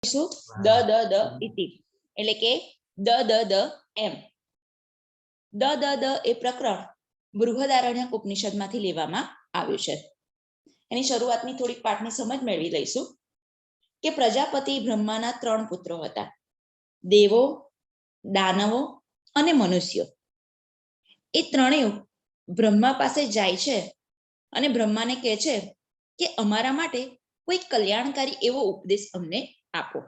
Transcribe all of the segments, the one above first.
દ દ દ ઇતિ એટલે કે દ દ દ એમ. દ દ દ એ પ્રકરણ બૃહદારણ્યક ઉપનિષદમાંથી લેવામાં આવ્યું છે. એની શરૂઆતની થોડીક પાઠની સમજ મેળવી લઈશું કે પ્રજાપતિ બ્રહ્માના 3 પુત્રો હતા, દેવો, દાનવો અને મનુષ્યો. એ ત્રણેય બ્રહ્મા પાસે જાય છે અને બ્રહ્માને કહે છે કે અમારા માટે કોઈ કલ્યાણકારી એવો ઉપદેશ અમને આપો.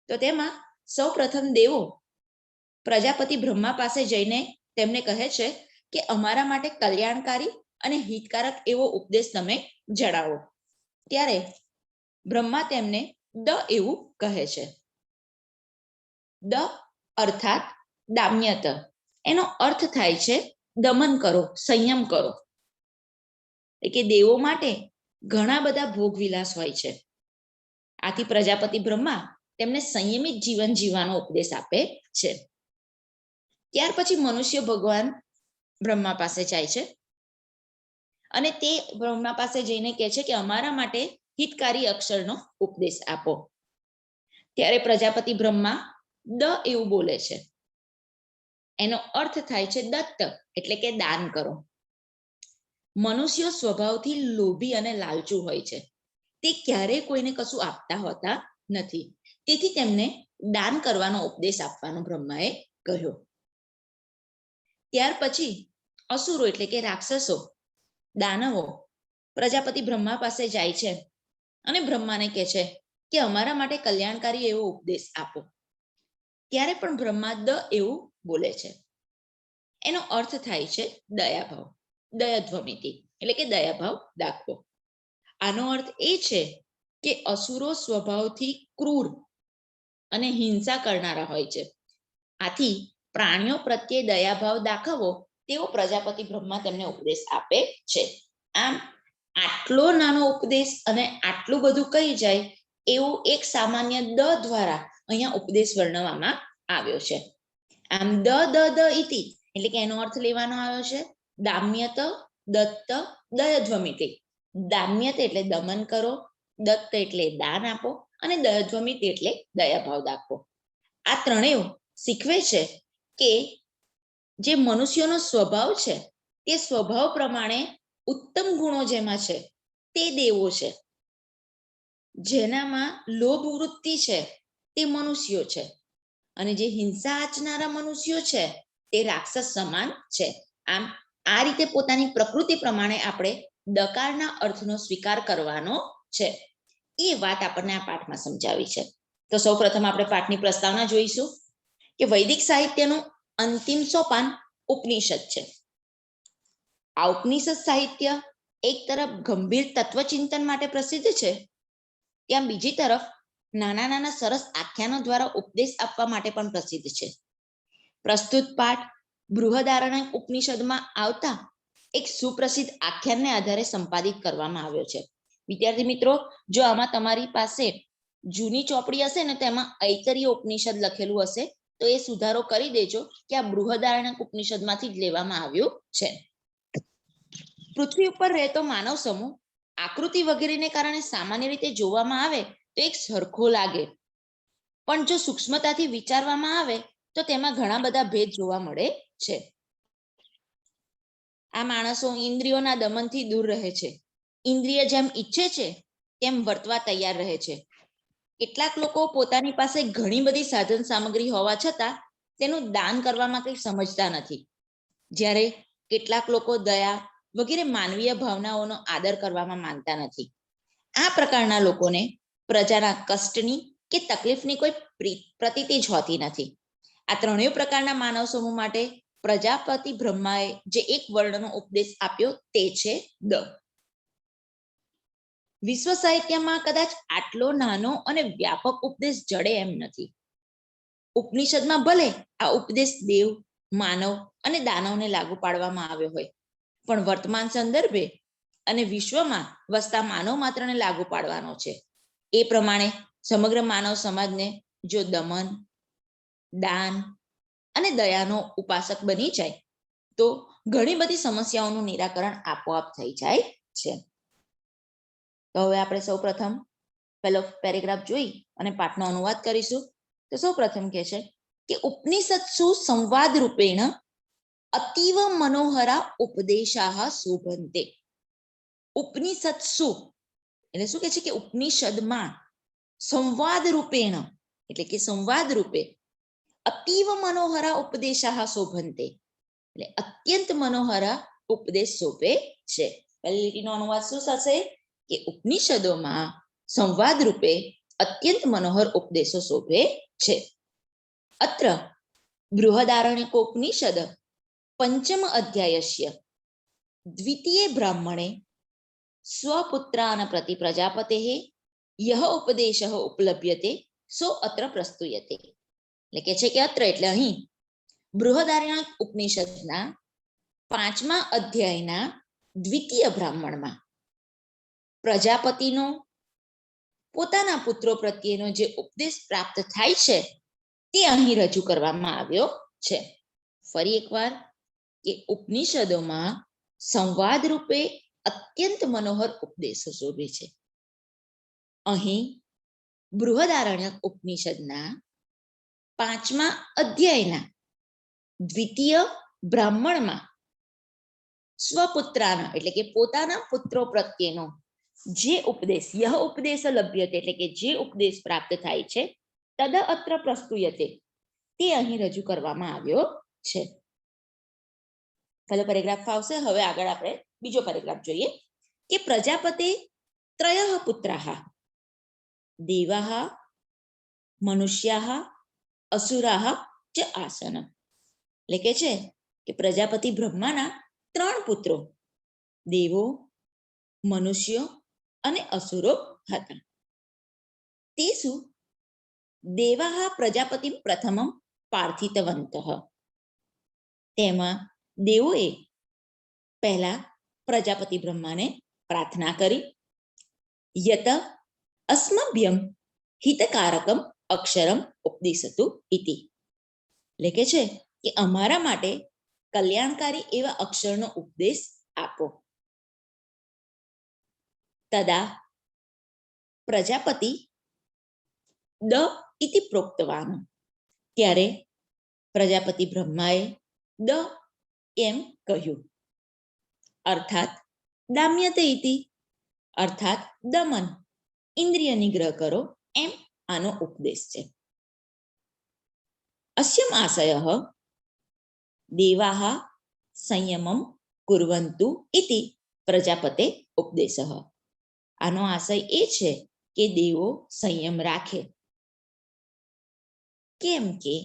તો તેમાં સૌ પ્રથમ દેવો પ્રજાપતિ બ્રહ્મા પાસે જઈને તેમને કહે છે કે અમારા માટે કલ્યાણકારી અને હિતકારક એવો ઉપદેશ તમે જણાવો. ત્યારે બ્રહ્મા તેમને દ એવું કહે છે. દ અર્થાત દામ્યત, એનો અર્થ થાય છે દમન કરો, સંયમ કરો. કે દેવો માટે ઘણા બધા ભોગ વિલાસ હોય છે. આથી પ્રજાપતિ બ્રહ્મા તેમને સંયમિત જીવન જીવવાનો ઉપદેશ આપે છે. ત્યાર પછી મનુષ્ય ભગવાન બ્રહ્મા પાસે જાય છે અને તે બ્રહ્મા પાસે જઈને કહે છે કે અમારા માટે હિતકારી અક્ષરનો ઉપદેશ આપો. ત્યારે પ્રજાપતિ બ્રહ્મા દ એવું બોલે છે. એનો અર્થ થાય છે દત્ત, એટલે કે દાન કરો. મનુષ્યો સ્વભાવથી લોભી અને લાલચુ હોય છે. તે ક્યારેય કોઈને કશું આપતા હોતા નથી. તેથી તેમને દાન કરવાનો ઉપદેશ આપવાનો બ્રહ્માએ કહ્યો. ત્યાર પછી અસુરો એટલે કે રાક્ષસો, દાનવો પ્રજાપતિ બ્રહ્મા પાસે જાય છે અને બ્રહ્માને કહે છે કે અમારા માટે કલ્યાણકારી એવો ઉપદેશ આપો. ત્યારે પણ બ્રહ્મા દ એવું બોલે છે. એનો અર્થ થાય છે દયાભાવ, દયધ્વમિતિ એટલે કે દયાભાવ દાખવો. આનો અર્થ એ છે કે અસુરો સ્વભાવથી ક્રૂર અને હિંસા કરનારા હોય છે. આથી પ્રાણીઓ પ્રત્યે દયાભાવ દાખવવો તેવો પ્રજાપતિ બ્રહ્મા તેમને ઉપદેશ આપે છે. આમ આટલો નાનો ઉપદેશ અને આટલું બધું કહી જાય એવું એક સામાન્ય દ દ્વારા અહીંયા ઉપદેશ વર્ણવવામાં આવ્યો છે. આમ દ દ દ ઇતિ એટલે કે એનો અર્થ લેવાનો આવ્યો છે દામ્યત, દત્ત, દયધ્વમિતિ. દામ્યત એટલે દમન કરો, દત્ત એટલે દાન આપો અને દયધ્વમિતિ એટલે દયાભાવ દાખવો. આ ત્રણેય શીખવે છે કે જે મનુષ્યનો સ્વભાવ છે તે સ્વભાવ પ્રમાણે ઉત્તમ ગુણો જેમાં છે તે દેવો છે. જેનામાં લોભ વૃત્તિ છે તે મનુષ્યો છે અને જે હિંસા આચનારા મનુષ્યો છે તે રાક્ષસ સમાન છે. આમ આ રીતે પોતાની પ્રકૃતિ પ્રમાણે આપણે દકારના અર્થનો સ્વીકાર કરવાનો છે. એ વાત આપણને આ પાઠમાં સમજાવી છે. તો સૌ પ્રથમ આપણે પાઠની પ્રસ્તાવના જોઈશું કે વૈદિક સાહિત્યનું અંતિમ સોપાન ઉપનિષદ છે. આ ઉપનિષદ સાહિત્ય એક તરફ ગંભીર તત્વચિંતન માટે પ્રસિદ્ધ છે, ત્યાં બીજી તરફ નાના નાના સરસ આખ્યાનો દ્વારા ઉપદેશ આપવા માટે પણ પ્રસિદ્ધ છે. પ્રસ્તુત પાઠ બૃહદારણ્યક ઉપનિષદમાં આવતા એક સુપ્રસિદ્ધ આખ્યાનને આધારે સંપાદિત કરવામાં આવ્યો છે. વિદ્યાર્થી મિત્રો, જો આમાં તમારી પાસે જૂની ચોપડી હશે ને તેમાં ઐતરીય ઉપનિષદ લખેલું હશે તો એ સુધારો કરી દેજો કે આ બૃહદારણ્યક ઉપનિષદમાંથી જ લેવામાં આવ્યું છે. પૃથ્વી ઉપર રહેતો માનવ સમૂહ આકૃતિ વગેરેને કારણે સામાન્ય રીતે જોવામાં આવે તો એક સરખો લાગે, પણ જો સૂક્ષ્મતાથી વિચારવામાં આવે તો તેમાં ઘણા બધા ભેદ જોવા મળે છે. આ માણસો ઇન્દ્રિયોના દમનથી દૂર રહે છે. ઇન્દ્રિય જેમ ઈચ્છે છે તેમ વર્તવા તૈયાર રહે છે. કેટલાક લોકો પોતાની પાસે ઘણી બધી સાધન સામગ્રી હોવા છતાં તેનું દાન કરવામાં કંઈ સમજતા નથી, જ્યારે કેટલાક લોકો દયા વગેરે માનવીય ભાવનાઓનો આદર કરવામાં માનતા નથી. આ પ્રકારના લોકોને પ્રજાના કષ્ટની કે તકલીફની કોઈ પ્રતીતિ જ હોતી નથી. આ ત્રણેય પ્રકારના માનવ સમૂહ માટે પ્રજાપતિ બ્રહ્માએ જે એક વર્ણનો ઉપદેશ આપ્યો તે છે દ. વિશ્વ સાહિત્યમાં કદાચ આટલો નાનો અને વ્યાપક ઉપદેશ જડે એમ નથી. ઉપનિષદમાં ભલે આ ઉપદેશ દેવ, માનવ અને દાનવને લાગુ પાડવામાં આવ્યો હોય, પણ વર્તમાન સંદર્ભે અને વિશ્વમાં વસતા માનવ માત્રને લાગુ પાડવાનો છે. એ પ્રમાણે સમગ્ર માનવ સમાજને જો દમન, દાન અને દયાનો ઉપાસક બની જાય તો ઘણી બધી સમસ્યાઓનું નિરાકરણ આપોઆપ થઈ જાય છે. તો હવે આપણે સૌ પ્રથમ પહેલો પેરેગ્રાફ જોઈ અને પાઠનો અનુવાદ કરીશું. તો સૌ પ્રથમ કહે છે કે ઉપનિષત્સુ સંવાદ રૂપેણ અતીવ મનોહરા ઉપદેશાહ શોભંતે. ઉપનિષત્સુ એટલે શું કે છે કે ઉપનિષદમાં સંવાદ રૂપેણ એટલે કે સંવાદ રૂપે અતીવ મનોહરા ઉપદેશાહ શોભંતે એટલે અત્યંત મનોહરા ઉપદેશ શોભે છે. પહેલી લીટીનો અનુવાદ શું થશે કે ઉપનિષદોમાં સંવાદ રૂપે અત્યંત મનોહર ઉપદેશો શોભે છે. અત્ર બૃહદારણ્યકોપનિષદ પંચમ અધ્યાયસ્ય દ્વિતીય બ્રાહ્મણે સ્વપુત્રાન પ્રતિ પ્રજાપતેઃ યહ ઉપદેશઃ ઉપલભ્યતે સો અત્ર પ્રસ્તુયતે. એટલે કે છે કે અત્ર એટલે અહીં બૃહદારણ્યક ઉપનિષદના 5મા અધ્યાયના દ્વિતીય બ્રાહ્મણમાં પ્રજાપતિનો પોતાના પુત્રો પ્રત્યેનો જે ઉપદેશ પ્રાપ્ત થાય છે તે અહીં રજૂ કરવામાં આવ્યો છે. ફરી એકવાર કે ઉપનિષદોમાં સંવાદ રૂપે અત્યંત મનોહર ઉપદેશો શોભે છે. અહીં બૃહદારણ્યક ઉપનિષદના 5મા અધ્યાયના દ્વિતીય બ્રાહ્મણમાં સ્વપુત્રાના એટલે કે પોતાના પુત્રો પ્રત્યેનો જે ઉપદેશ યહ ઉપદેશ લભ્યતે એટલે કે જે ઉપદેશ પ્રાપ્ત થાય છે તદ અત્ર પ્રસ્તુયતે તે અહીં રજૂ કરવામાં આવ્યો છે. પહેલો પેરેગ્રાફ આવશે. હવે આગળ આપણે બીજો પેરેગ્રાફ જોઈએ કે પ્રજાપતે ત્રયઃ પુત્રાઃ દેવાઃ મનુષ્યાઃ અસુરાઃ ચ આસન. એટલે કે છે કે પ્રજાપતિ બ્રહ્માના 3 પુત્રો દેવો મનુષ્યો અને અસુરો હતા. તે શું દેવાઃ પ્રજાપતિ પ્રથમમ પાર્થિતવંતઃ. તેમાં દેવોએ પહેલા પ્રજાપતિ બ્રહ્માને પ્રાર્થના કરી યત અસ્મભ્યમ હિતકારકમ અક્ષરમ ઉપદિશતુ ઇતિ. એટલે કે છે કે અમારા માટે કલ્યાણકારી એવા અક્ષરનો ઉપદેશ આપો. તદા પ્રજાપતિ દ ઇતિ પ્રોક્તવાન. ત્યારે પ્રજાપતિ બ્રહ્માએ દ એમ કહ્યું અર્થાત દામ્યતે ઇતિ અર્થાત દમન ઇન્દ્રિય નિગ્રહ કરો એમ આનો ઉપદેશ છે. અસ્યમ આશયઃ દેવાઃ સંયમમ કુર્વન્તુ ઇતિ પ્રજાપતે ઉપદેશઃ. આનો આશય એ છે કે દેવો સંયમ રાખે. કેમ કે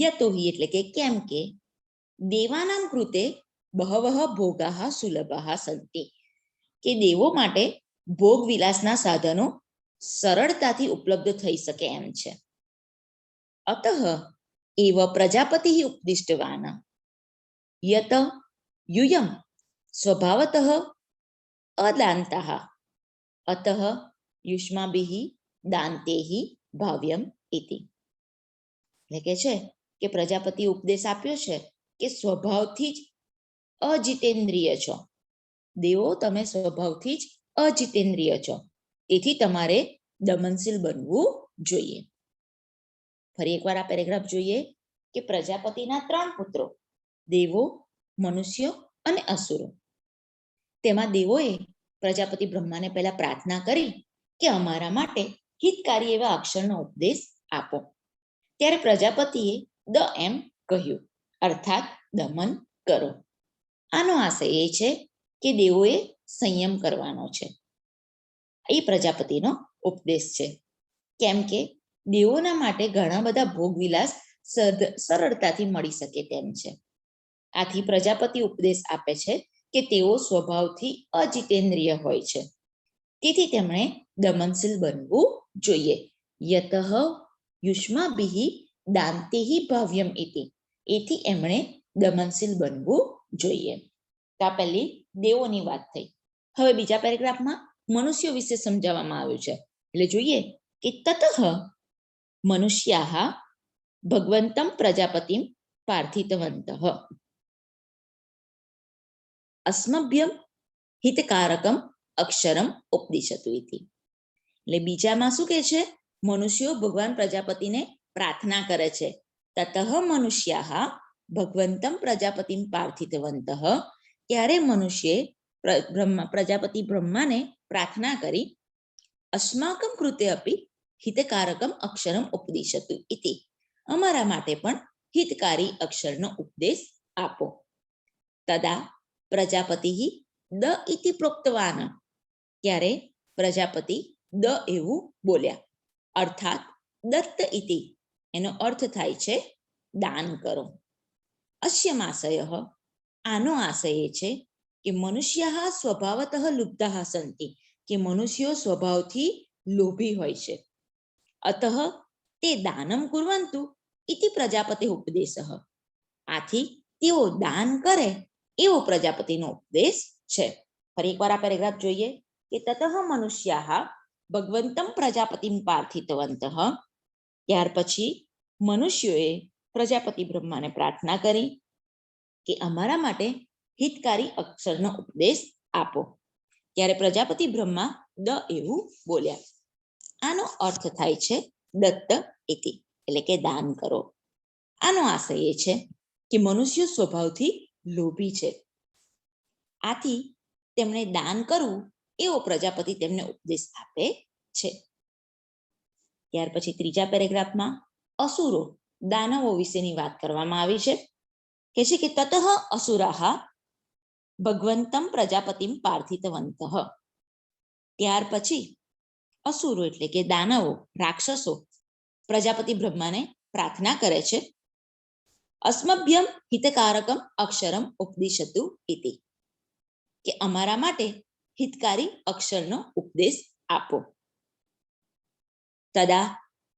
યતોહિ એટલે કે કેમ કે દેવાનામ કૃતે બહવઃ ભોગાઃ સુલભાઃ સંતિ. કે દેવો માટે ભોગ વિલાસના સાધનો સરળતાથી ઉપલબ્ધ થઈ શકે એમ છે. અતઃ એવ પ્રજાપતિ ઉપદિષ્ટવાન યત યુયમ સ્વભાવતઃ અદાન્તાઃ અતઃ યુષ્માભિઃ દાન્તૈઃ ભાવ્યમ ઇતિ. એટલે કે છે કે પ્રજાપતિ ઉપદેશ આપ્યો છે કે સ્વભાવથી જ અજિતેન્દ્રિય છો. દેવો તમે સ્વભાવથી જ અજિતેન્દ્રિય છો, તેથી તમારે દમનશીલ બનવું જોઈએ. ફરી એકવાર આ પેરેગ્રાફ જોઈએ કે પ્રજાપતિના 3 પુત્રો દેવો મનુષ્યો અને અસુરો. તેમાં દેવોએ પ્રજાપતિ બ્રહ્માને પહેલા પ્રાર્થના કરી કે અમારા માટે હિતકારી એવા અક્ષરનો ઉપદેશ આપો. ત્યારે પ્રજાપતિએ દ એમ કહ્યું અર્થાત દમન કરો. આનો આશય એ છે કે દેવોએ સંયમ કરવાનો છે. એ પ્રજાપતિનો ઉપદેશ છે. કેમ કે દેવોના માટે ઘણા બધા ભોગવિલાસ સરળતાથી મળી શકે તેમ છે. આથી પ્રજાપતિ ઉપદેશ આપે છે કે તેઓ સ્વભાવથી અજિતેન્દ્રિય હોય છે, તેથી તેમણે દમનશીલ બનવું જોઈએ. યતઃ યુષ્માભિઃ દાન્તૈઃ ભાવ્યમ ઇતિ. એથી એમણે દમનશીલ બનવું જોઈએ. તો આ પહેલી દેવોની વાત થઈ. હવે બીજા પેરેગ્રાફમાં મનુષ્યો વિશે સમજાવવામાં આવ્યું છે. એટલે જોઈએ કે તતઃ મનુષ્યાઃ ભગવંતમ પ્રજાપતિમ પાર્થિતવંતઃ અસ્મભ્યમ હિતકારકમ અક્ષરમ ઉપદિશતુ ઇતિ. એટલે બીજામાં શું કે છે? મનુષ્યો ભગવાન પ્રજાપતિને પ્રાર્થના કરે છે. તતઃ મનુષ્યાઃ ભગવંતમ પ્રજાપતિમ પ્રાર્થિતવંતઃ. ત્યારે મનુષ્યે પ્રજાપતિ બ્રહ્માને પ્રાર્થના કરી અસ્માકમ કૃતે અપી હિતકારકમ અક્ષરમ ઉપદિશતુ ઇતિ. અમારા માટે પણ હિતકારી અક્ષરનો ઉપદેશ આપો. તદા પ્રજાપતિ દ ઇતિ પ્રોક્તવાન. ત્યારે પ્રજાપતિ દ એવું બોલ્યા. અર્થાત દત્ત ઇતિ, એનો અર્થ થાય છે દાન કરો. અસ્યમાશય, આનો આશય એ છે કે મનુષ્ય સ્વભાવતઃ લુબ્ધઃ સંતિ, કે મનુષ્યો સ્વભાવથી લોભી હોય છે. અતઃ તે દાનમ કુર્વંતુ ઇતિ પ્રજાપતિ ઉપદેશ. આથી તેઓ દાન કરે એવો પ્રજાપતિનો ઉપદેશ છે. ફરી એકવાર આ પેરેગ્રાફ જોઈએ કે તતઃ મનુષ્યા ભગવંતમ પ્રજાપતિમ પ્રાર્થિતવંતઃ. ત્યાર પછી મનુષ્યોએ પ્રજાપતિ બ્રહ્માને પ્રાર્થના કરી કે અમારા માટે હિતકારી અક્ષરનો ઉપદેશ આપો. ત્યારે પ્રજાપતિ બ્રહ્મા દ એવું બોલ્યા. આનો અર્થ થાય છે દત્ત ઇતિ, એટલે કે દાન કરો. આનો આશય એ છે કે મનુષ્ય સ્વભાવથી લોભી છે, આથી તેમણે દાન કરવું એવો પ્રજાપતિ તેમને ઉપદેશ આપે છે. ત્યાર પછી ત્રીજા પેરેગ્રાફમાં અસુરો, દાનવો વિશેની વાત કરવામાં આવી છે. કે છે કે તતઃ અસુરાઃ ભગવંતમ પ્રજાપતિમ પ્રાર્થિતવંતઃ. ત્યાર પછી અસુરો એટલે કે દાનવો, રાક્ષસો પ્રજાપતિ બ્રહ્માને પ્રાર્થના કરે છે અસ્મભ્યમ હિતકારકમ અક્ષરમ ઉપદિશતુ ઇતિ, કે અમારા માટે હિતકારી અક્ષરનો ઉપદેશ આપો. તદા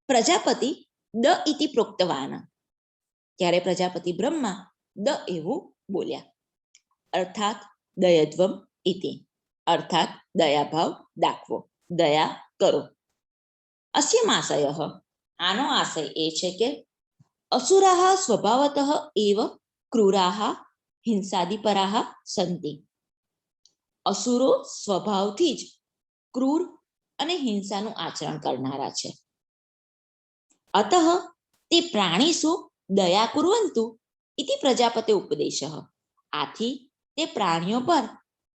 પ્રજાપતિ દ ઇતિ પ્રોક્તવાન. ત્યારે પ્રજાપતિ બ્રહ્મા દ એવું બોલ્યા. અર્થાત દયધ્વમ ઇતિ, અર્થાત દયાભાવ દાખવો, દયા કરો. અસ્યમાશય, આનો આશય એ છે કે અસુરાઃ સ્વભાવતઃ એવ ક્રૂરાઃ હિંસાદિપરાઃ સંતિ. અસુરો સ્વભાવથી જ ક્રૂર અને હિંસાનું આચરણ કરનારા છે. અતઃ તે પ્રાણીષુ દયા કુર્વંતુ ઇતિ પ્રજાપતે ઉપદેશઃ. આથી તે પ્રાણીઓ પર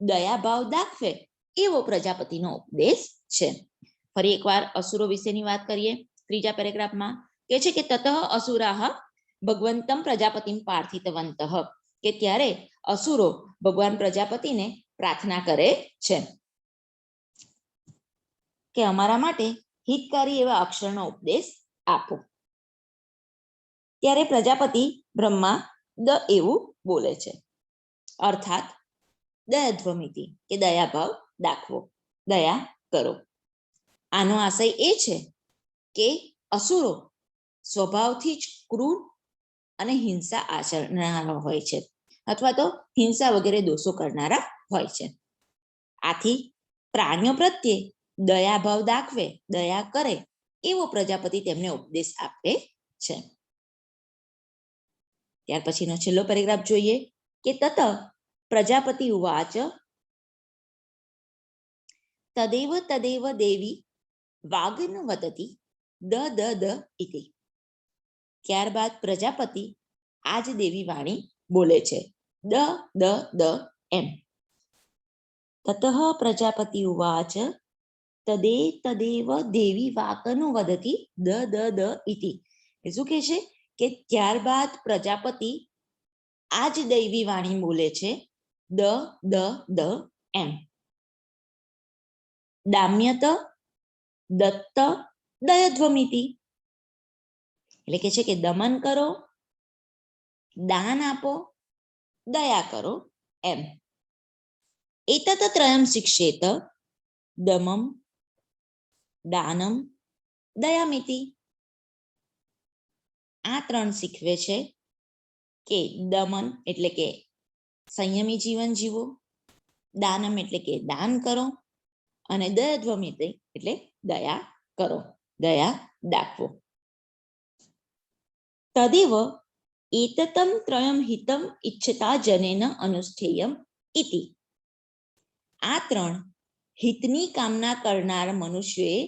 દયાભાવ દાખવે એવો પ્રજાપતિનો ઉપદેશ છે. ફરી એકવાર અસુરો વિશેની વાત કરીએ. ત્રીજા પેરેગ્રાફમાં કે છે કે તતઃ અસુરાઃ ભગવંતમ પ્રજાપતિમ પ્રાર્થિતવંતઃ. કે ત્યારે અસુરો ભગવાન પ્રજાપતિને પ્રાર્થના કરે છે કે અમારા માટે હિતકારી એવા અક્ષરનો ઉપદેશ આપો. ત્યારે પ્રજાપતિ બ્રહ્મા દ એવું બોલે છે. અર્થાત દયધ્વમિતિ, કે દયાભાવ દાખવો, દયા કરો. આનો આશય એ છે કે અસુરો સ્વભાવથી જ ક્રૂર અને હિંસા આચરનારા હોય છે, અથવા તો હિંસા વગેરે દોષો કરનારા હોય છે. આથી પ્રાણીઓ પ્રત્યે દયાભાવ દાખવે, દયા કરે એવો પ્રજાપતિ તેમને ઉપદેશ આપે છે. ત્યાર પછીનો છેલ્લો પેરેગ્રાફ જોઈએ કે તત પ્રજાપતિ ઉવાચ તદેવ તદેવ દેવી વાગન વદતી દ દ દ ઇતિ. ત્યારબાદ પ્રજાપતિ આજ દેવી વાણી બોલે છે, દ દ દ એમ. તતઃ પ્રજાપતિ ઉવાચ તદે તદેવ દેવી વાકનો વદતી દ દ દ ઇતિ. એ શું કહે છે કે ત્યારબાદ પ્રજાપતિ આ જ દૈવી વાણી બોલે છે, દ દ દ એમ. દામ્યત દત્ત દયધ્વમિતિ. એટલે કે છે કે દમન કરો, દાન આપો, દયા કરો એમ. એતત ત્રયમ શિક્ષેત દમમ દાનમ દયામિતિ. આ ત્રણ શીખવે છે કે દમન એટલે કે સંયમી જીવન જીવો, દાનમ એટલે કે દાન કરો, અને દયધ્વમિતિ એટલે દયા કરો, દયા દાખવો. તદેવ એતતમ ત્રયમ હિતમ ઇચ્છતા જનેન અનુષ્ઠેયમ ઇતિ. આ ત્રણ હિતની કામના કરનાર મનુષ્યોએ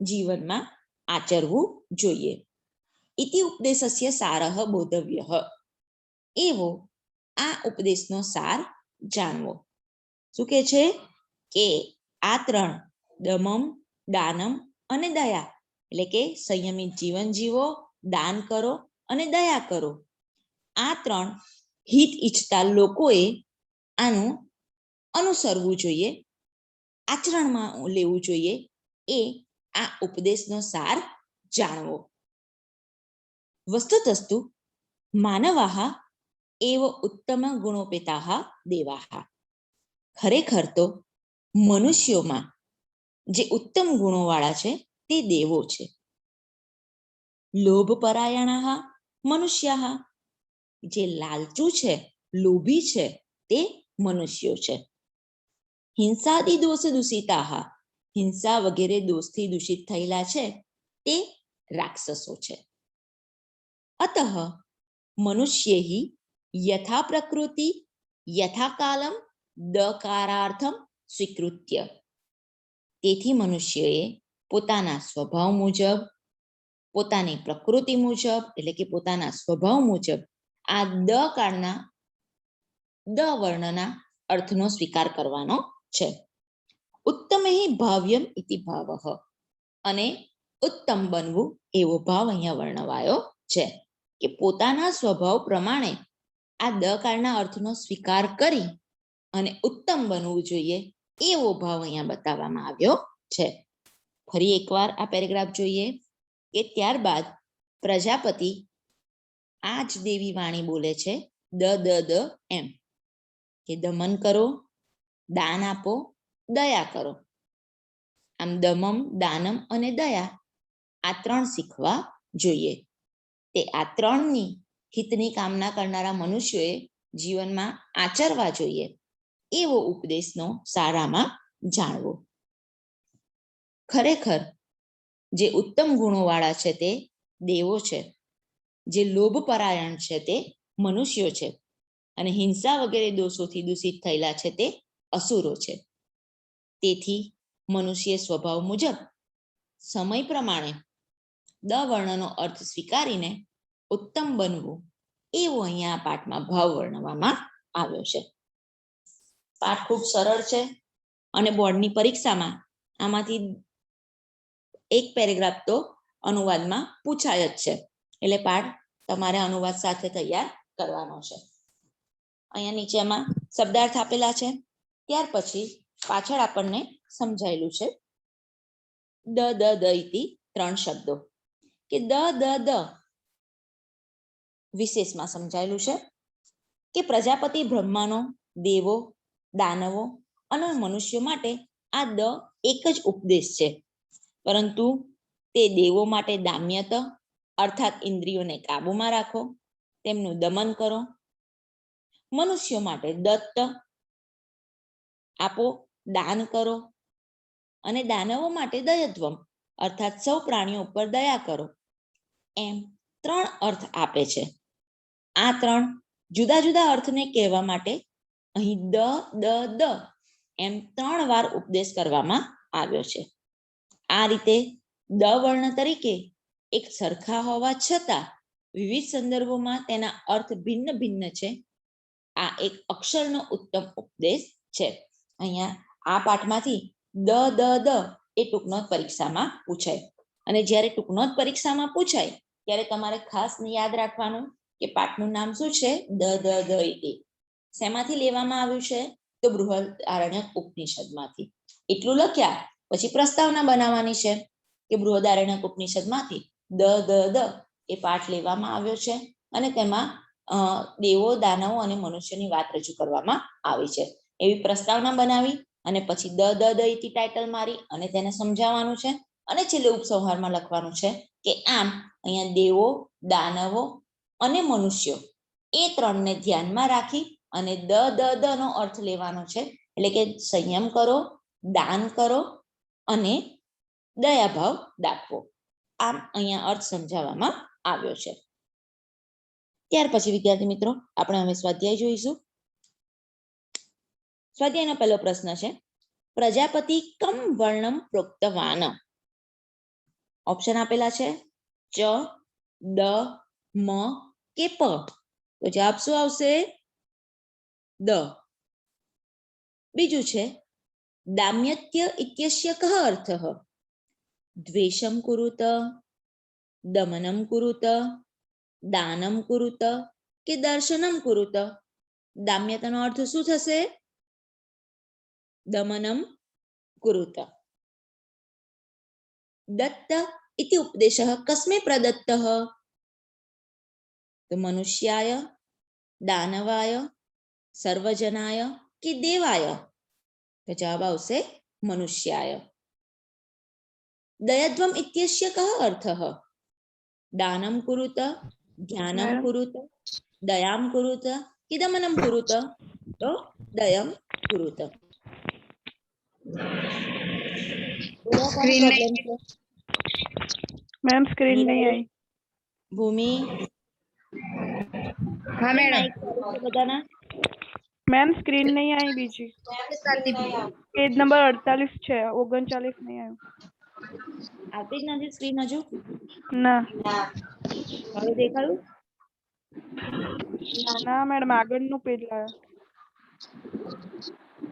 જીવનમાં આચરવું જોઈએ. ઇતિ ઉપદેશસ્ય સારઃ બોધવ્યઃ, એવો આ ઉપદેશનો સાર જાણવો. શું કે છે કે આ ત્રણ, દમમ, દાનમ અને દયા, એટલે કે સંયમિત જીવન જીવો, દાન કરો અને દયા કરો, આ ત્રણ હિત ઈચ્છતા લોકોએ આનું અનુસરવું જોઈએ, આચરણમાં લેવું જોઈએ. એ આ ઉપદેશનો સાર જાણવો. વસ્તુતસ્તુ માનવાહ એવ ઉત્તમ ગુણોપેતાહ દેવાહ, ખરેખર તો મનુષ્યોમાં જે ઉત્તમ ગુણોવાળા છે તે દેવો છે. લોભ પરાયણાહ મનુષ્યાહ, જે લાલચુ છે, લોભી છે, તે મનુષ્યો છે. હિંસાદિ દોષ દૂષિતાહ, હિંસા વગેરે દોષથી દૂષિત થયેલા છે તે રાક્ષસો છે. અતઃ મનુષ્યૈ યથા પ્રકૃતિ યથા કાલમ દકારાર્થમ સ્વીકૃત્ય, તેથી મનુષ્યએ પોતાના સ્વભાવ મુજબ, પોતાની પ્રકૃતિ મુજબ, એટલે કે પોતાના સ્વભાવ મુજબ આ દ કાળના, દ વર્ણના અર્થનો સ્વીકાર કરવાનો છે. ઉત્તમ ભાવ્યમ ઇતિ ભાવઃ, અને ઉત્તમ બનવું એવો ભાવ અહીંયા વર્ણવાયો છે કે પોતાના સ્વભાવ પ્રમાણે આ દ કાળના અર્થનો સ્વીકાર કરી અને ઉત્તમ બનવું જોઈએ, એવો ભાવ અહીંયા બતાવવામાં આવ્યો છે. ફરી એકવાર આ પેરેગ્રાફ જોઈએ કે ત્યારબાદ પ્રજાપતિ આ જ દેવી વાણી બોલે છે, દ દ દ એમ, કે દમન કરો, દાન આપો, દયા કરો. આમ દમમ, દાનમ અને દયા આ ત્રણ શીખવા જોઈએ. તે આ ત્રણની હિતની કામના કરનારા મનુષ્યોએ જીવનમાં આચરવા જોઈએ, એવો ઉપદેશનો સારામાં જાણવો. ખરેખર જે ઉત્તમ ગુણોવાળા છે તે દેવો છે, જે લોભ પરાયણ છે તે મનુષ્યો છે, અને હિંસા વગેરે દોષોથી દૂષિત થયેલા છે તે અસુરો છે. તેથી મનુષ્ય સ્વભાવ મુજબ સમય પ્રમાણે દ વર્ણનો અર્થ સ્વીકારીને ઉત્તમ બનવું, એવો અહીંયા આ પાઠમાં ભાવ વર્ણવવામાં આવ્યો છે. પાઠ ખૂબ સરળ છે અને બોર્ડની પરીક્ષામાં આમાંથી એક પેરેગ્રાફ તો અનુવાદમાં પૂછાય જ છે, એટલે પાઠ તમારે અનુવાદ સાથે તૈયાર કરવાનો છે. અહીંયા નીચેમાં શબ્દાર્થ આપેલા છે, ત્યાર પછી પાછળ આપણને સમજાયેલું છે દ દ દ ઇતિ ત્રણ શબ્દો, કે દ દ દ વિશેષમાં સમજાયેલું છે કે પ્રજાપતિ બ્રહ્માનો, દેવો, દાનવો અને મનુષ્યો માટે આ દ એક જ ઉપદેશ છે, પરંતુ તે દેવો માટે દામ્યત, અર્થાત ઇન્દ્રિયોને કાબુમાં રાખો, તેમનું દમન કરો. મનુષ્યો માટે દત્ત, આપો, દાન કરો. અને દાનવો માટે દયત્વમ, અર્થાત સૌ પ્રાણીઓ ઉપર દયા કરો. એમ ત્રણ અર્થ આપે છે. આ ત્રણ જુદા જુદા અર્થને કહેવા માટે અહીં દ દ દ એમ 3 વાર ઉપદેશ કરવામાં આવ્યો છે. આ રીતે દ વર્ણ તરીકે એક સરખા હોવા છતાં વિવિધ સંદર્ભોમાં તેના અર્થ ભિન્ન ભિન્ન છે. આ એક અક્ષરનો ઉત્તમ ઉપદેશ છે. અહીંયા આ પાઠમાંથી દ દ દ એ ટૂંકનોટ પરીક્ષામાં પૂછાય, અને જ્યારે ટૂંકનોટ પરીક્ષામાં પૂછાય ત્યારે તમારે ખાસ યાદ રાખવાનું કે પાઠનું નામ શું છે, દ દ દ ઇતિ. શેમાંથી લેવામાં આવ્યું છે, તો બૃહદારણ્યક ઉપનિષદમાંથી. એટલું લખ્યા પછી પ્રસ્તાવના બનાવવાની છે કે બૃહદારણ્યક ઉપનિષદમાંથી દ દ દ એ પાઠ લેવામાં આવ્યો છે, અને તેમાં દેવો, દાનવો અને મનુષ્યની વાત રજૂ કરવામાં આવી છે. એવી પ્રસ્તાવના બનાવી અને પછી દ દ દ ઇતિ ટાઇટલ મારી અને તેને સમજાવવાનું છે, અને છેલ્લે ઉપસંહારમાં લખવાનું છે કે આમ અહીંયા દેવો, દાનવો અને મનુષ્યો એ ત્રણને ધ્યાનમાં રાખી અને દ દ દ નો અર્થ લેવાનો છે, એટલે કે સંયમ કરો, દાન કરો અને દયાભાવ દાખવો. આમ અહીંયા અર્થ સમજાવવામાં આવ્યો છે. ત્યાર પછી વિદ્યાર્થી મિત્રો આપણે હવે સ્વાધ્યાય જોઈશું. સ્વાધ્યાયનો પહેલો પ્રશ્ન છે, પ્રજાપતિ કમ વર્ણમ પ્રોક્તવાન. ઓપ્શન આપેલા છે ચ, ડ, મ કે પ. તો જવાબ શું આવશે? દ. બીજું છે દામ્યત્ય ઇત્યસ્ય કઃ અર્થઃ? દ્વેષમ કુરુત, દમનમ કુરુત, દાનમ કુરુત કે દર્શનમ કુરુત. દામ્યતાનો અર્થ શું થશે? દમનમ કુરુત. દત્ત इति उपदेशः कस्मै प्रदत्तः? तो मनुष्याय, दानवाय, सर्वजनाय कि देवाय? तो जवाब आवશે मनुष्याय. दयध्वम इत्यस्य कः अर्थः? दानं कुरुत, ध्यानं कुरुत, दयां कुरुत कि दमनं कुरुत? तो दयं कुरुत. स्क्रीन नहीं मैम, स्क्रीन नहीं आई. भूमि हाँ मैडम. बताना मैम स्क्रीन नहीं आई बीजी. पेज नंबर 48 છે, 39 नहीं आयो. આવતી જ નથી સ્ક્રીન હજુ? ના હવે દેખાયું? ના મેડમ, આગળનું પેજ લાયો.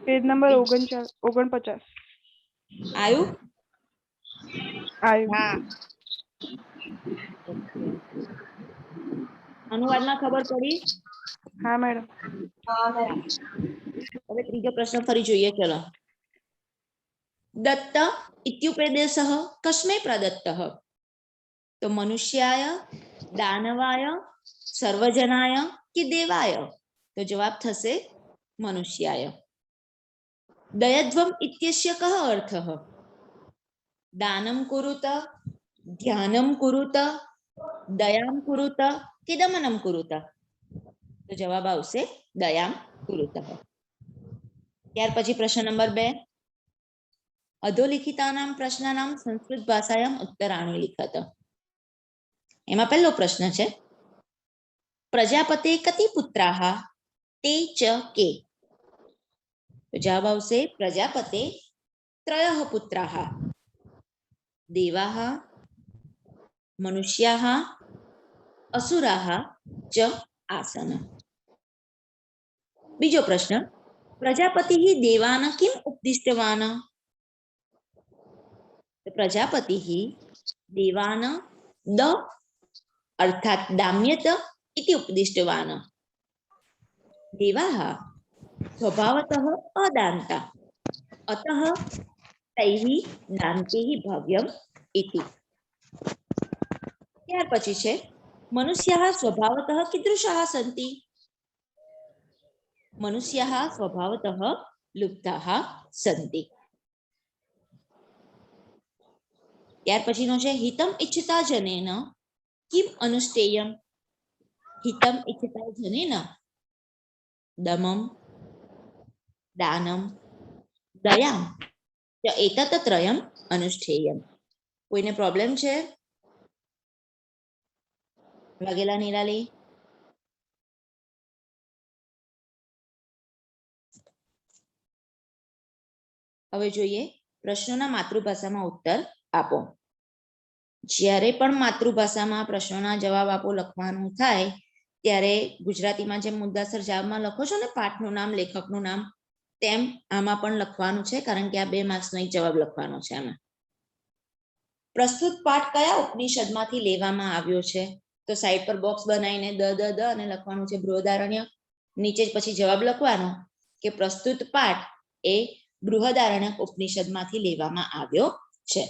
Page number 49. આવ્યું? આવ્યું. હા. અનુવાદમાં ખબર પડી? હા મેડમ. હવે ત્રીજો પ્રશ્ન ફરી જોઈએ. ચલો. दत्त इत्युपदेशः कस्मै प्रदत्तः? तो मनुष्याय, दानवाय, सर्वजनाय कि देवाय? तो जवाब थશે मनुष्याय. दयध्वम इत्यस्य कः अर्थः? दानं कुरुत, ध्यानं कुरुत, दयां कुरुत कि दमनं कुरुत? तो जवाब આવશે દયામ કુરુત. ત્યાર પછી પ્રશ્ન નંબર 2. અધોલિખિતાનાं પ્રશ્નાનાं સંસ્કૃત ભાષાયામ ઉત્તરાણि લિખત. એમાં પહેલો પ્રશ્ન છે પ્રજાપતે કતિ પુત્રાः તે ચ કે? તો જવાબ આવશે પ્રજાપતે ત્રયઃ પુત્રાः દેવાः, મનુષ્યાः, અસુરાः ચ આસન. બીજો પ્રશ્ન પ્રજાપતિः દેવાન કિમ ઉપદિષ્ટવાન? प्रजापतिः देवान द अर्थात दाम्यत इति उपदिष्टवान्. देवाः स्वभावतः अदान्ता, अतः तैः दान्तैः भव्यम् इति. ત્યાર પછી છે મનુષ્યાः स्वभावतः कीदृशाः सन्ति? मनुष्याः स्वभावतः लुप्ताः सन्ति. ત્યાર પછીનો છે હિતમ ઇચ્છતા જનેન કિમ અનુષ્ઠેયમ? હિતમ ઇચ્છતા જનેન દમમ, દાનમ, દયામ ચ એતત ત્રયમ અનુષ્ઠેયમ. કોઈને પ્રોબ્લેમ છે? વાઘેલા નિરાલી? હવે જોઈએ પ્રશ્નોના માતૃભાષામાં ઉત્તર આપો. જ્યારે પણ માતૃભાષામાં પ્રશ્નોના જવાબ આપો લખવાનું થાય ત્યારે ગુજરાતીમાં જેમ મુદ્દાસર જવાબમાં લખો છો ને પાઠનું નામ, લેખકનું નામ, તેમ આમાં પણ લખવાનું છે, કારણ કે આ 2 માર્ક્સનો એક જવાબ લખવાનો છે. આમાં પ્રસ્તુત પાઠ કયા ઉપનિષદમાંથી લેવામાં આવ્યો છે? તો સાઈડ પર બોક્સ બનાવીને દ દ દ અને લખવાનું છે બૃહદારણ્ય. નીચે જ પછી જવાબ લખવાનો કે પ્રસ્તુત પાઠ એ બૃહદારણ્યક ઉપનિષદમાંથી લેવામાં આવ્યો છે.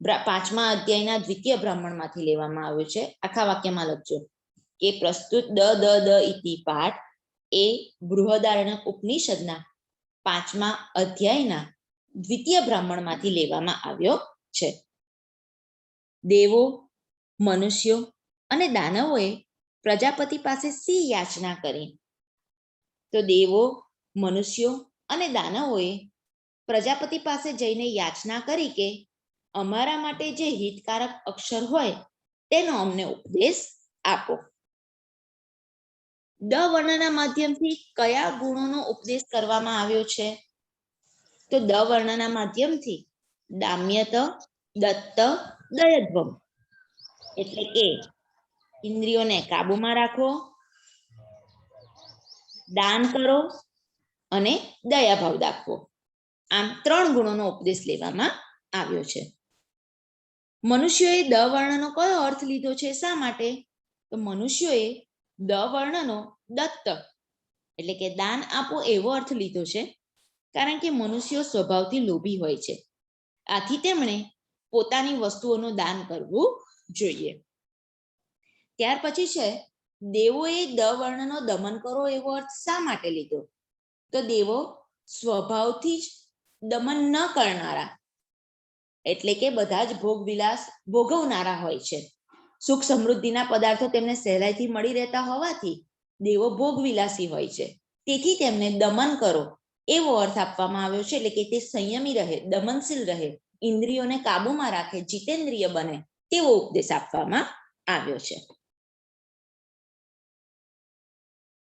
5મા અધ્યાયના દ્વિતીય બ્રાહ્મણમાંથી લેવામાં આવ્યો છે. આખા વાક્યમાં લખજો કે પ્રસ્તુત દ દ દ ઇતિ પાઠ એ બૃહદારણ્યક ઉપનિષદના 5મા અધ્યાયના દ્વિતીય બ્રાહ્મણમાંથી લેવામાં આવ્યો છે. દેવો, મનુષ્યો અને દાનવોએ પ્રજાપતિ પાસે શી યાચના કરી? તો દેવો, મનુષ્યો અને દાનવોએ પ્રજાપતિ પાસે જઈને યાચના કરી કે અમારા માટે જે હિતકારક અક્ષર હોય તેનો અમને ઉપદેશ આપો. દ વર્ણના માધ્યમથી કયા ગુણોનો ઉપદેશ કરવામાં આવ્યો છે? તો દ વર્ણના માધ્યમથી દામ્યત, દત્ત, દયધ્વમ, એટલે કે ઇન્દ્રિયોને કાબુમાં રાખો, દાન કરો અને દયાભાવ દાખવો. આમ 3 ગુણોનો ઉપદેશ લેવામાં આવ્યો છે. મનુષ્યોએ દ વર્ણનો કયો અર્થ લીધો છે? શા માટે? તો મનુષ્યોએ દ વર્ણનો દત્ત એટલે કે દાન આપો એવો અર્થ લીધો છે, કારણ કે મનુષ્યો સ્વભાવથી લોભી હોય છે. આથી તેમણે પોતાની વસ્તુઓનું દાન કરવું જોઈએ. ત્યાર પછી છે દેવોએ દ વર્ણનો દમન કરો એવો અર્થ શા માટે લીધો? તો દેવો સ્વભાવથી જ દમન ન કરનારા, એટલે કે બધા જ ભોગ વિલાસ ભોગવનારા હોય છે. સુખ સમૃદ્ધિના પદાર્થો તેમને સહેલાઈથી મળી રહેતા હોવાથી દેવો ભોગ વિલાસી હોય છે. તેથી તેમને દમન કરો એવો અર્થ આપવામાં આવ્યો છે, એટલે કે તે સંયમી રહે, દમનશીલ રહે, ઇન્દ્રિયોને કાબુમાં રાખે, જીતેન્દ્રિય બને તેવો ઉપદેશ આપવામાં આવ્યો છે.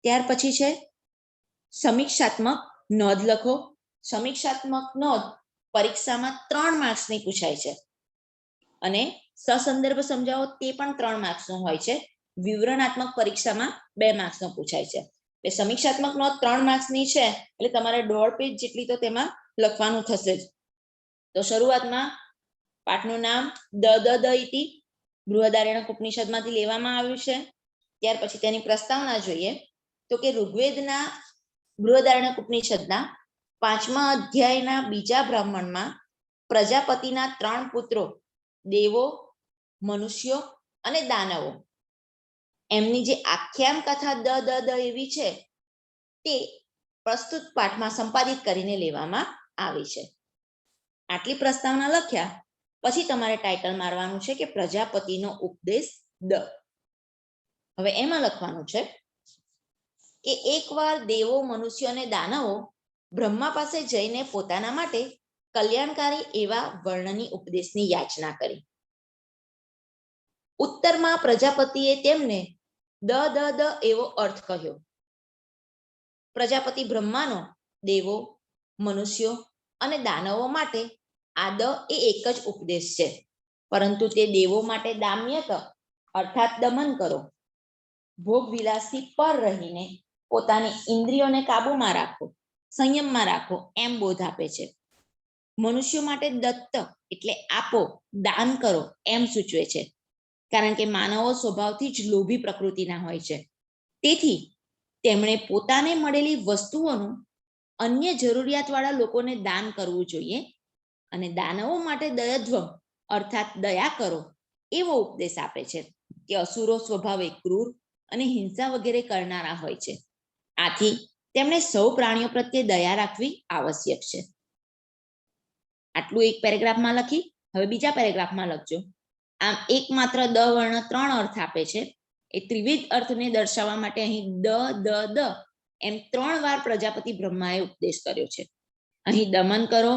ત્યાર પછી છે સમીક્ષાત્મક નોંધ લખો. સમીક્ષાત્મક નોંધ પરીક્ષામાં 3 માર્ક્સની પૂછાય છે અને સસંદર્ભ સમજાવો તે પણ 3 માર્ક્સનો હોય છે. વિવરણાત્મક પરીક્ષામાં 2 માર્ક્સનો પૂછાય છે. એટલે સમીક્ષાત્મક નોંધ 3 માર્ક્સની છે, એટલે તમારે 1.5 પેજ જેટલી તો તેમાં લખવાનું થશે જ. તો શરૂઆતમાં પાઠનું નામ દ ઇતિ બૃહદારણ્યક ઉપનિષદમાંથી લેવામાં આવ્યું છે. ત્યાર પછી તેની પ્રસ્તાવના જોઈએ તો કે ઋગ્વેદના બૃહદારણ્યક ઉપનિષદના 5મા અધ્યાયના 2જા બ્રાહ્મણમાં પ્રજાપતિના 3 પુત્રો દેવો, મનુષ્યો અને દાનવો એમની જે આખ્યાન કથા દ એવી છે તે પ્રસ્તુત પાઠમાં સંપાદિત કરીને લેવામાં આવી છે. આટલી પ્રસ્તાવના લખ્યા પછી તમારે ટાઇટલ મારવાનું છે કે પ્રજાપતિનો ઉપદેશ દ. હવે એમાં લખવાનું છે કે એકવાર દેવો, મનુષ્યો અને દાનવો બ્રહ્મા પાસે જઈને પોતાના માટે કલ્યાણકારી એવા વર્ણની ઉપદેશની યાચના કરી. ઉત્તરમાં પ્રજાપતિએ તેમને દ એવો અર્થ કહ્યો. પ્રજાપતિ બ્રહ્માનો દેવો, મનુષ્યો અને દાનવો માટે આ દ એ એક જ ઉપદેશ છે, પરંતુ તે દેવો માટે દામ્યત અર્થાત દમન કરો, ભોગ વિલાસથી પર રહીને પોતાની ઇન્દ્રિયોને કાબુમાં રાખો, સંયમમાં રાખો એમ બોધ આપે છે. મનુષ્યો માટે દત્ત એટલે આપો, દાન કરો એમ સૂચવે છે, કારણ કે માનવો સ્વભાવથી જ લોભી પ્રકૃતિના હોય છે. તેથી તેમણે પોતાને મળેલી વસ્તુઓનું અન્ય જરૂરિયાતવાળા લોકોને દાન કરવું જોઈએ અને દાનવો માટે દયધ્વમ અર્થાત દયા કરો એવો ઉપદેશ આપે છે કે અસુરો સ્વભાવે ક્રૂર અને હિંસા વગેરે કરનારા હોય છે. આથી તેમણે સૌ પ્રાણીઓ પ્રત્યે દયા રાખવી આવશ્યક છે. આટલું એક પેરેગ્રાફમાં લખી હવે બીજા પેરેગ્રાફમાં લખજો. આમ એકમાત્ર દ વર્ણ 3 અર્થ આપે છે. એ ત્રિવિધ અર્થને દર્શાવવા માટે અહીં દ એમ 3 વાર પ્રજાપતિ બ્રહ્માએ ઉપદેશ કર્યો છે. અહીં દમન કરો,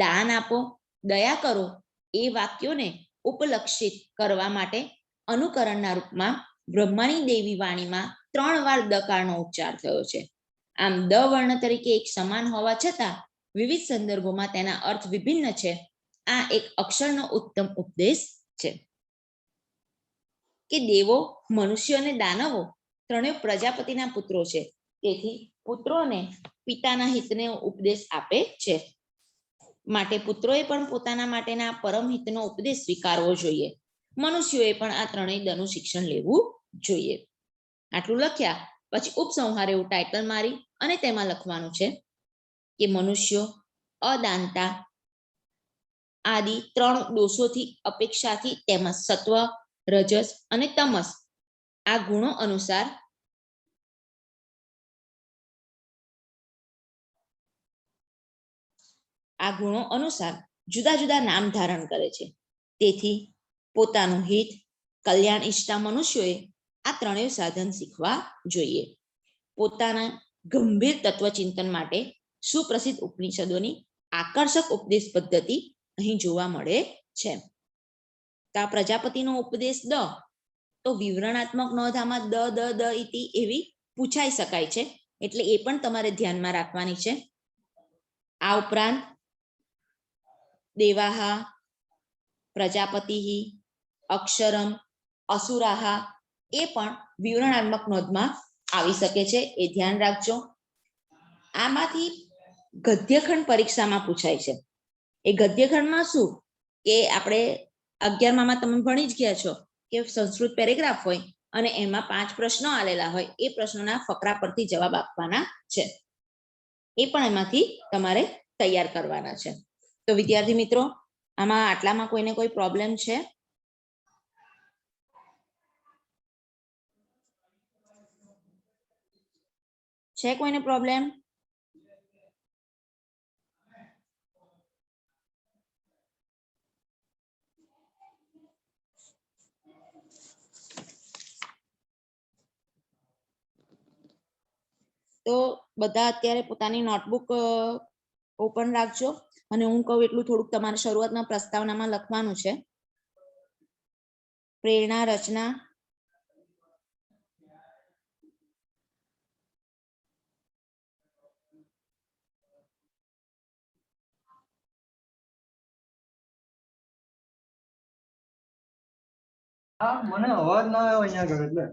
દાન આપો, દયા કરો એ વાક્યોને ઉપલક્ષિત કરવા માટે અનુકરણના રૂપમાં બ્રહ્માની દેવી વાણીમાં 3 વાર દકારનો ઉચ્ચાર થયો છે. આમ દ વર્ણ તરીકે એક સમાન હોવા છતાં વિવિધ સંદર્ભોમાં તેના અર્થ વિભિન્ન છે. આ એક અક્ષરનો ઉત્તમ ઉપદેશ છે કે દેવો, મનુષ્યો અને દાનવો ત્રણેય પ્રજાપતિના પુત્રો છે. તેથી પુત્રોને પિતાના હિતને ઉપદેશ આપે છે. માટે પુત્રોએ પણ પોતાના માટેના પરમ હિતનો ઉપદેશ સ્વીકારવો જોઈએ. મનુષ્યોએ પણ આ ત્રણેય દનું શિક્ષણ લેવું જોઈએ. આટલું લખ્યા પછી ઉપસંહાર એવું ટાઇટલ મારી અને તેમાં લખવાનું છે કે મનુષ્યો અદાનતા આદિ 3 દોષોથી અપેક્ષાથી તેમજ સત્વ, રજસ અને તમસ આ ગુણો અનુસાર જુદા જુદા નામ ધારણ કરે છે. તેથી પોતાનું હિત, કલ્યાણ ઈચ્છતા મનુષ્યોએ આ ત્રણેય સાધન શીખવા જોઈએ. પોતાના ગંભીર તત્વચિંતન માટે સુપ્રસિદ્ધ ઉપનિષદોની આકર્ષક ઉપદેશ પદ્ધતિ અહીં જોવા મળે છે. તો આ પ્રજાપતિનો ઉપદેશ દ તો વિવરણાત્મક નોંધ આમાં દ ઇતિ એવી પૂછાઈ શકાય છે, એટલે એ પણ તમારે ધ્યાનમાં રાખવાની છે. આ ઉપરાંત દેવાહા, પ્રજાપતિઃ, અક્ષરમ, અસુરાહા એ પણ વિવરણાત્મક નોંધમાં આવી શકે છે, એ ધ્યાન રાખજો. આમાંથી ગદ્યખંડ પરીક્ષામાં પૂછાય છે. એ ગદ્યખંડમાં શું કે આપણે 11માં તમે ભણી જ ગયા છો કે સંસ્કૃત પેરેગ્રાફ હોય અને એમાં 5 પ્રશ્નો આલેલા હોય, એ પ્રશ્નોના ફકરા પરથી જવાબ આપવાના છે. એ પણ એમાંથી તમારે તૈયાર કરવાના છે. તો વિદ્યાર્થી મિત્રો, આમાં આટલામાં કોઈને કોઈ પ્રોબ્લેમ છે? છે કોઈને પ્રોબ્લેમ? તો બધા અત્યારે પોતાની નોટબુક ઓપન રાખજો અને હું કહું એટલું થોડુંક તમારે શરૂઆતના પ્રસ્તાવનામાં લખવાનું છે. પ્રેરણા રચના, મને અવાજ ના આવ્યો અહીંયા આગળ એટલે